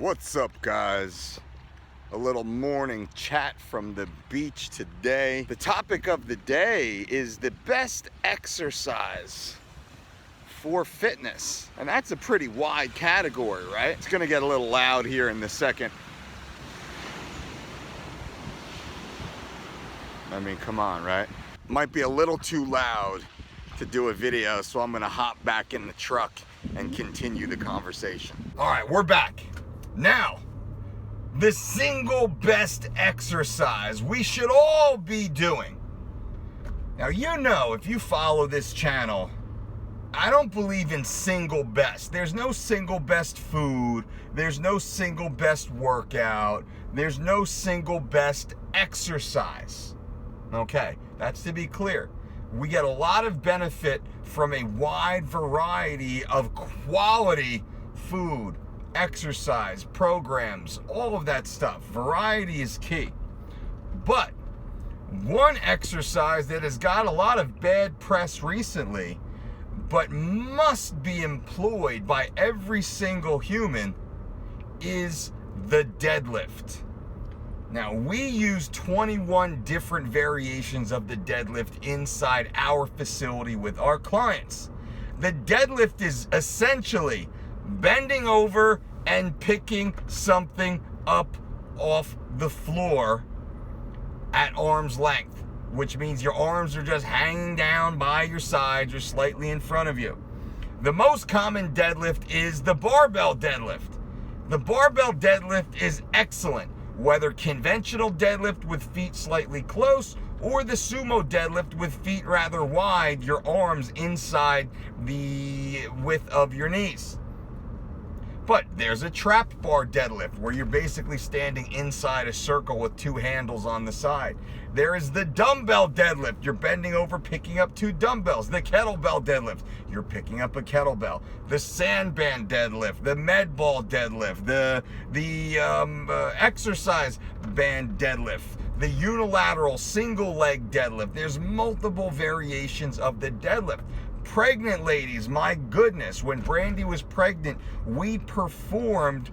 What's up, guys? A little morning chat from the beach today. The topic of the day is the best exercise for fitness. And that's a pretty wide category, right? It's gonna get a little loud here in a second. I mean, come on, right? Might be a little too loud to do a video, so I'm gonna hop back in the truck and continue the conversation. All right, we're back. Now, the single best exercise we should all be doing. Now, you know, if you follow this channel, I don't believe in single best. There's no single best food. There's no single best workout. There's no single best exercise. Okay, that's to be clear. We get a lot of benefit from a wide variety of quality food, exercise, programs, all of that stuff. Variety is key. But one exercise that has got a lot of bad press recently, but must be employed by every single human, is the deadlift. Now, we use 21 different variations of the deadlift inside our facility with our clients. The deadlift is essentially bending over and picking something up off the floor at arm's length, which means your arms are just hanging down by your sides or slightly in front of you. The most common deadlift is the barbell deadlift. The barbell deadlift is excellent, whether conventional deadlift with feet slightly close or the sumo deadlift with feet rather wide, your arms inside the width of your knees. But there's a trap bar deadlift where you're basically standing inside a circle with two handles on the side. There is the dumbbell deadlift. You're bending over, picking up two dumbbells. The kettlebell deadlift. You're picking up a kettlebell. The sandband deadlift. The med ball deadlift. The exercise band deadlift. The unilateral single leg deadlift. There's multiple variations of the deadlift. Pregnant ladies, my goodness, when Brandy was pregnant, we performed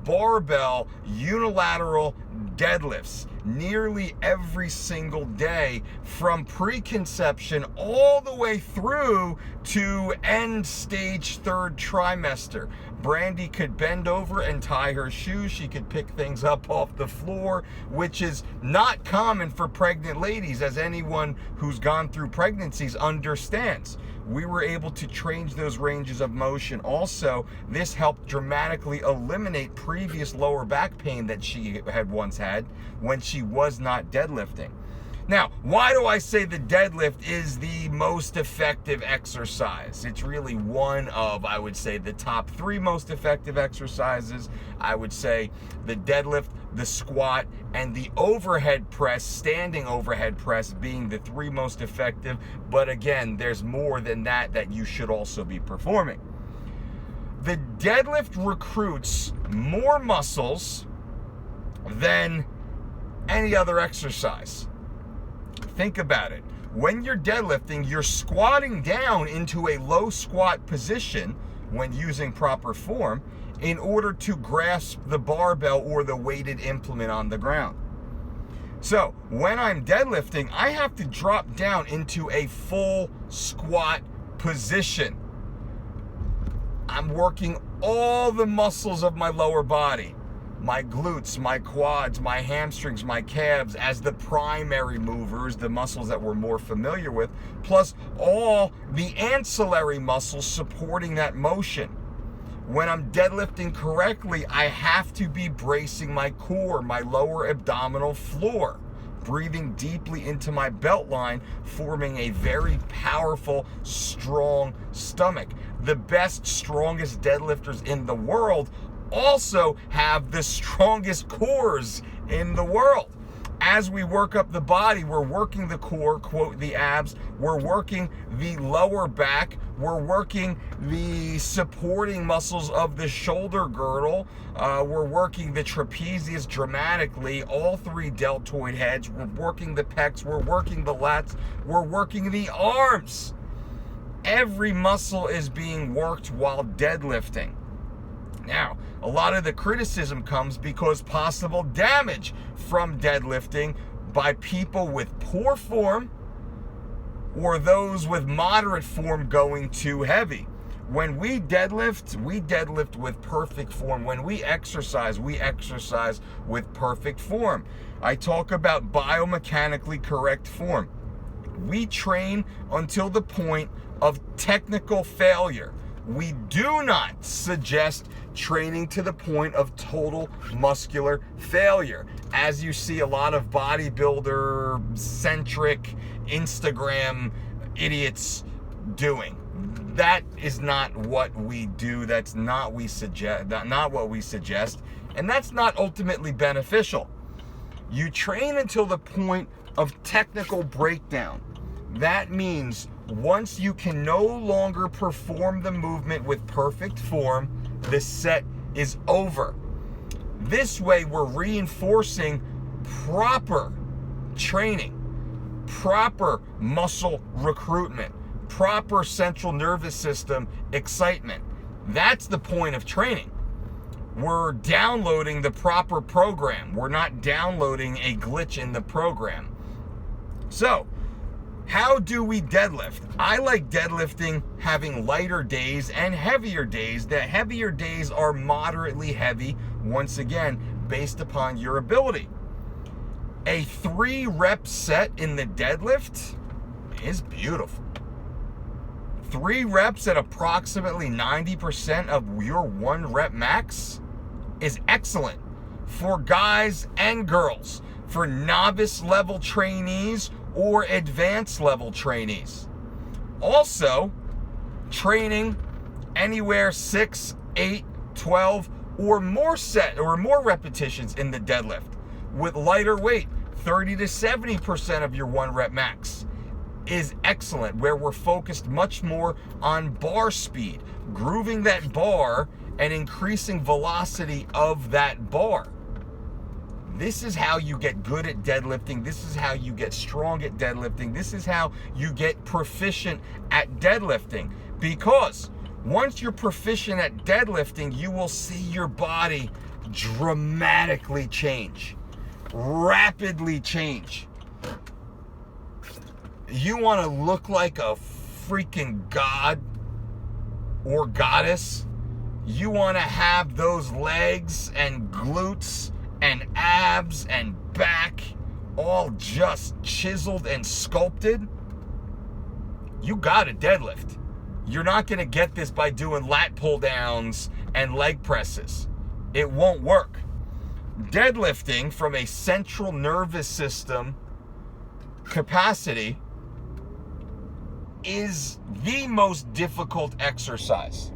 barbell unilateral deadlifts nearly every single day from preconception all the way through to end stage third trimester. Brandy could bend over and tie her shoes. She could pick things up off the floor, which is not common for pregnant ladies, as anyone who's gone through pregnancies understands. We were able to change those ranges of motion. Also, this helped dramatically eliminate previous lower back pain that she had once had when she was not deadlifting. Now, why do I say the deadlift is the most effective exercise? It's really one of, I would say, the top three most effective exercises. I would say the deadlift, the squat, and the overhead press, standing overhead press, being the three most effective. But again, there's more than that that you should also be performing. The deadlift recruits more muscles than any other exercise. Think about it. When you're deadlifting, you're squatting down into a low squat position when using proper form in order to grasp the barbell or the weighted implement on the ground. So when I'm deadlifting, I have to drop down into a full squat position. I'm working all the muscles of my lower body. My glutes, my quads, my hamstrings, my calves as the primary movers, the muscles that we're more familiar with, plus all the ancillary muscles supporting that motion. When I'm deadlifting correctly, I have to be bracing my core, my lower abdominal floor, breathing deeply into my belt line, forming a very powerful, strong stomach. The best, strongest deadlifters in the world also have the strongest cores in the world. As we work up the body, we're working the core, quote, the abs, we're working the lower back, we're working the supporting muscles of the shoulder girdle, we're working the trapezius dramatically, all three deltoid heads, we're working the pecs, we're working the lats, we're working the arms. Every muscle is being worked while deadlifting. Now, a lot of the criticism comes because possible damage from deadlifting by people with poor form or those with moderate form going too heavy. When we deadlift with perfect form. When we exercise with perfect form. I talk about biomechanically correct form. We train until the point of technical failure. We do not suggest training to the point of total muscular failure, as you see a lot of bodybuilder-centric Instagram idiots doing. That is not what we do. That's not what we suggest, and that's not ultimately beneficial. You train until the point of technical breakdown. That means once you can no longer perform the movement with perfect form, the set is over. This way, we're reinforcing proper training, proper muscle recruitment, proper central nervous system excitement. That's the point of training. We're downloading the proper program. We're not downloading a glitch in the program. So, how do we deadlift? I like deadlifting having lighter days and heavier days. The heavier days are moderately heavy, once again, based upon your ability. A 3-rep set in the deadlift is beautiful. 3 reps at approximately 90% of your 1-rep max is excellent for guys and girls, for novice level trainees or advanced level trainees. Also, training anywhere 6, 8, 12 or more repetitions in the deadlift with lighter weight, 30 to 70% of your 1-rep max is excellent, where we're focused much more on bar speed, grooving that bar and increasing velocity of that bar. This is how you get good at deadlifting. This is how you get strong at deadlifting. This is how you get proficient at deadlifting. Because once you're proficient at deadlifting, you will see your body dramatically change, rapidly change. You want to look like a freaking god or goddess. You want to have those legs and glutes and abs and back all just chiseled and sculpted. You gotta deadlift. You're not gonna get this by doing lat pull downs and leg presses. It won't work. Deadlifting from a central nervous system capacity is the most difficult exercise,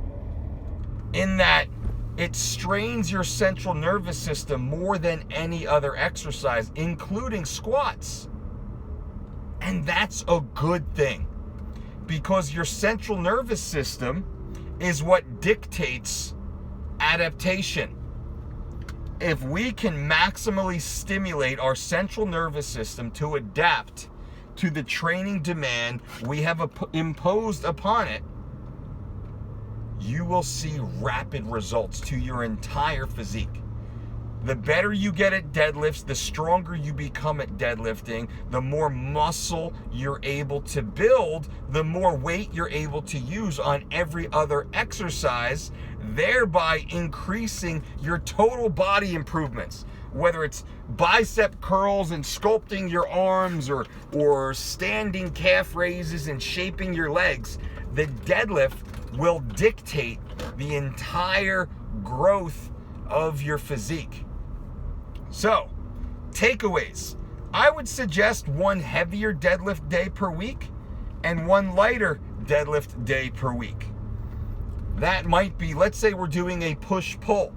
in that it strains your central nervous system more than any other exercise, including squats. And that's a good thing, because your central nervous system is what dictates adaptation. If we can maximally stimulate our central nervous system to adapt to the training demand we have imposed upon it, you will see rapid results to your entire physique. The better you get at deadlifts, the stronger you become at deadlifting, the more muscle you're able to build, the more weight you're able to use on every other exercise, thereby increasing your total body improvements. Whether it's bicep curls and sculpting your arms, or standing calf raises and shaping your legs, the deadlift will dictate the entire growth of your physique. So, takeaways. I would suggest 1 heavier deadlift day per week and 1 lighter deadlift day per week. That might be, let's say we're doing a push-pull.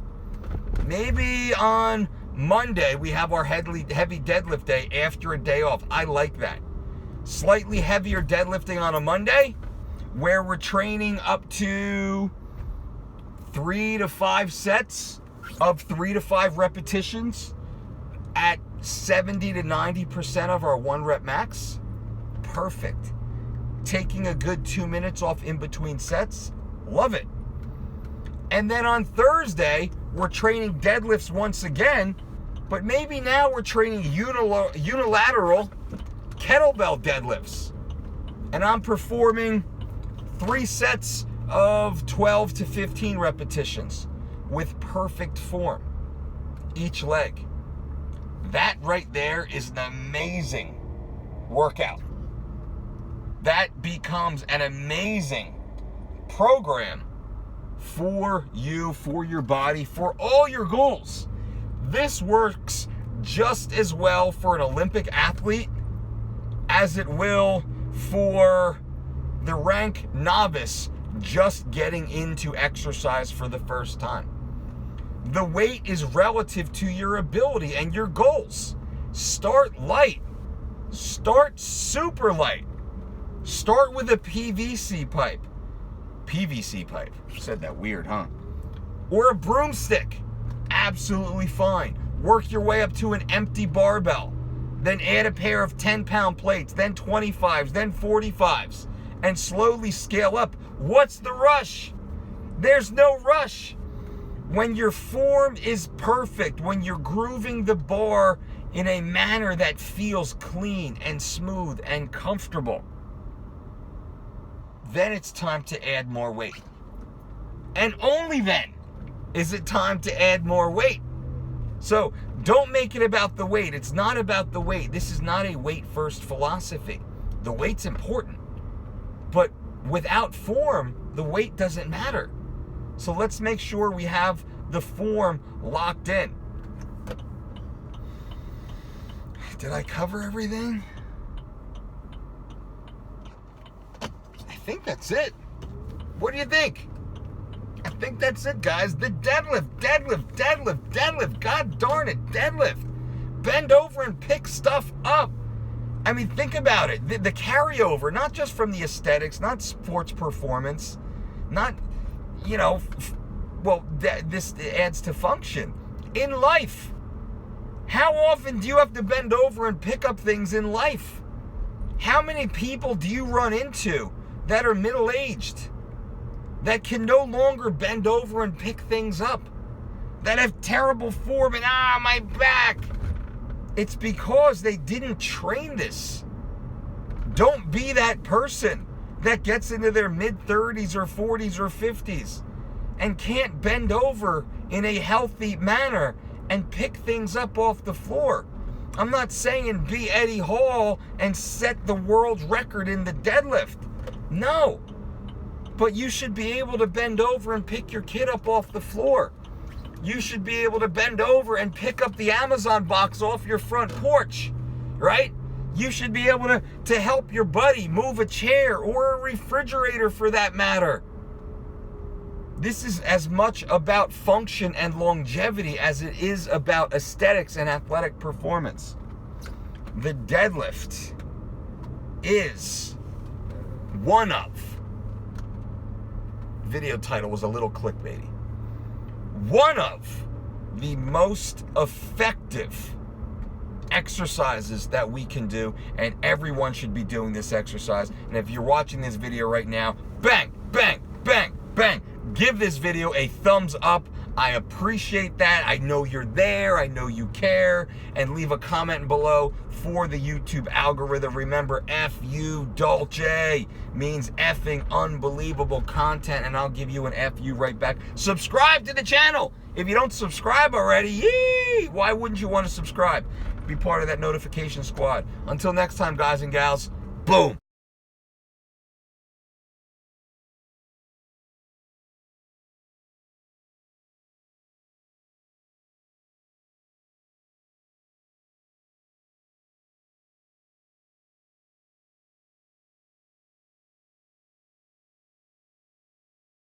Maybe on Monday we have our heavy deadlift day after a day off. I like that. Slightly heavier deadlifting on a Monday, where we're training up to 3 to 5 sets of 3 to 5 repetitions at 70 to 90% of our 1-rep max. Perfect. Taking a good 2 minutes off in between sets. Love it. And then on Thursday, we're training deadlifts once again, but maybe now we're training unilateral kettlebell deadlifts. And I'm performing 3 sets of 12 to 15 repetitions with perfect form, each leg. That right there is an amazing workout. That becomes an amazing program for you, for your body, for all your goals. This works just as well for an Olympic athlete as it will for the rank novice just getting into exercise for the first time. The weight is relative to your ability and your goals. Start light. Start super light. Start with a PVC pipe. PVC pipe. Said that weird, huh? Or a broomstick. Absolutely fine. Work your way up to an empty barbell. Then add a pair of 10-pound plates, then 25s, then 45s, and slowly scale up. What's the rush? There's no rush. When your form is perfect, when you're grooving the bar in a manner that feels clean and smooth and comfortable, then it's time to add more weight. And only then is it time to add more weight. So don't make it about the weight. It's not about the weight. This is not a weight-first philosophy. The weight's important, but without form, the weight doesn't matter. So let's make sure we have the form locked in. Did I cover everything? I think that's it. What do you think? I think that's it, guys. The deadlift. God darn it, deadlift. Bend over and pick stuff up. I mean, think about it. The carryover, not just from the aesthetics, not sports performance, not, this adds to function. In life, how often do you have to bend over and pick up things in life? How many people do you run into that are middle-aged, that can no longer bend over and pick things up, that have terrible form and, my back? It's because they didn't train this. Don't be that person that gets into their mid-30s or 40s or 50s and can't bend over in a healthy manner and pick things up off the floor. I'm not saying be Eddie Hall and set the world record in the deadlift. No. But you should be able to bend over and pick your kid up off the floor. You should be able to bend over and pick up the Amazon box off your front porch, right? You should be able to help your buddy move a chair or a refrigerator for that matter. This is as much about function and longevity as it is about aesthetics and athletic performance. The deadlift is one of, video title was a little clickbaity, one of the most effective exercises that we can do, and everyone should be doing this exercise. And if you're watching this video right now, bang, bang, bang, bang, give this video a thumbs up. I appreciate that. I know you're there. I know you care. And leave a comment below for the YouTube algorithm. Remember, FU DOLCE means effing unbelievable content, and I'll give you an FU right back. Subscribe to the channel. If you don't subscribe already, yee! Why wouldn't you want to subscribe? Be part of that notification squad. Until next time, guys and gals, boom.